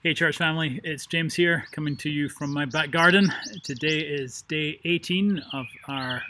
Hey, church family, it's James here coming to you from my back garden. Today is day 18 of our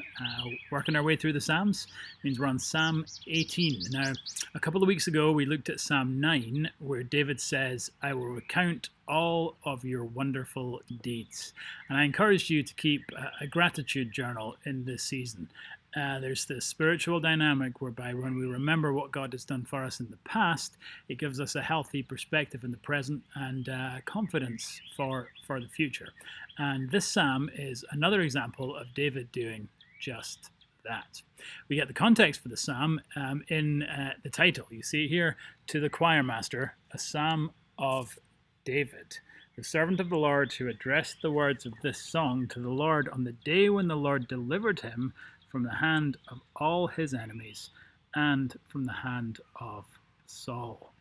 working our way through the Psalms. It means we're on Psalm 18. Now, a couple of weeks ago, we looked at Psalm 9, where David says, I will recount all of your wonderful deeds. And I encourage you to keep a gratitude journal in this season. There's this spiritual dynamic whereby when we remember what God has done for us in the past, it gives us a healthy perspective in the present and confidence for the future. And this psalm is another example of David doing just that. We get the context for the psalm in the title. You see here, To the Choir Master, a psalm of David, the servant of the Lord, who addressed the words of this song to the Lord on the day when the Lord delivered him from the hand of all his enemies and from the hand of Saul.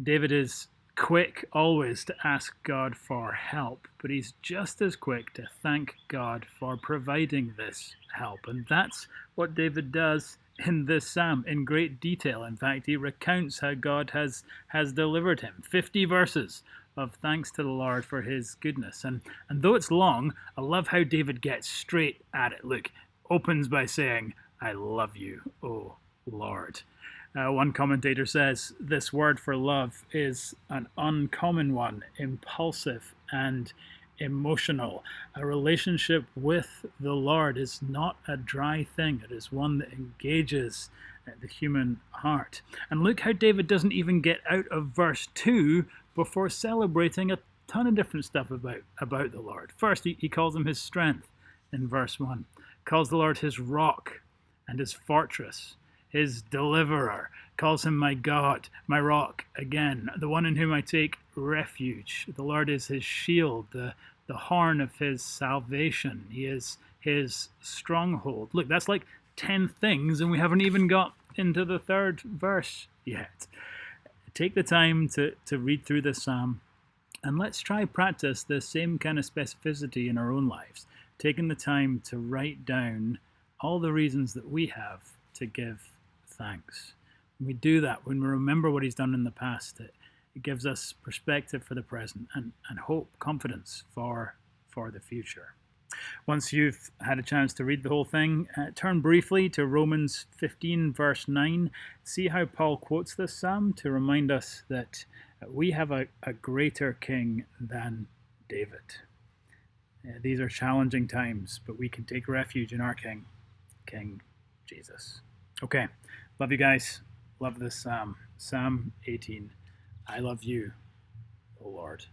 David is quick always to ask God for help, but he's just as quick to thank God for providing this help. And that's what David does in this psalm in great detail. In fact, he recounts how God has delivered him. 50 verses of thanks to the Lord for his goodness. And though it's long, I love how David gets straight at it. Look, opens by saying, I love you, O Lord. One commentator says this word for love is an uncommon one, impulsive and emotional. A relationship with the Lord is not a dry thing. It is one that engages the human heart. And look how David doesn't even get out of verse 2 before celebrating a ton of different stuff about the Lord. First, he calls him his strength in verse 1. Calls the Lord his rock and his fortress, his deliverer. Calls him my God, my rock, again, the one in whom I take refuge. The Lord is his shield, the horn of his salvation. He is his stronghold. Look, that's like 10 things, and we haven't even got into the third verse yet. Take the time to read through this psalm, and let's try practice the same kind of specificity in our own lives. Taking the time to write down all the reasons that we have to give thanks. When we do that, when we remember what he's done in the past, it gives us perspective for the present and hope, confidence for the future. Once you've had a chance to read the whole thing, turn briefly to Romans 15, verse 9. See how Paul quotes this psalm to remind us that we have a greater king than David. These are challenging times, but we can take refuge in our King, King Jesus. Okay, love you guys. Love this psalm. Psalm 18. I love you, O Lord.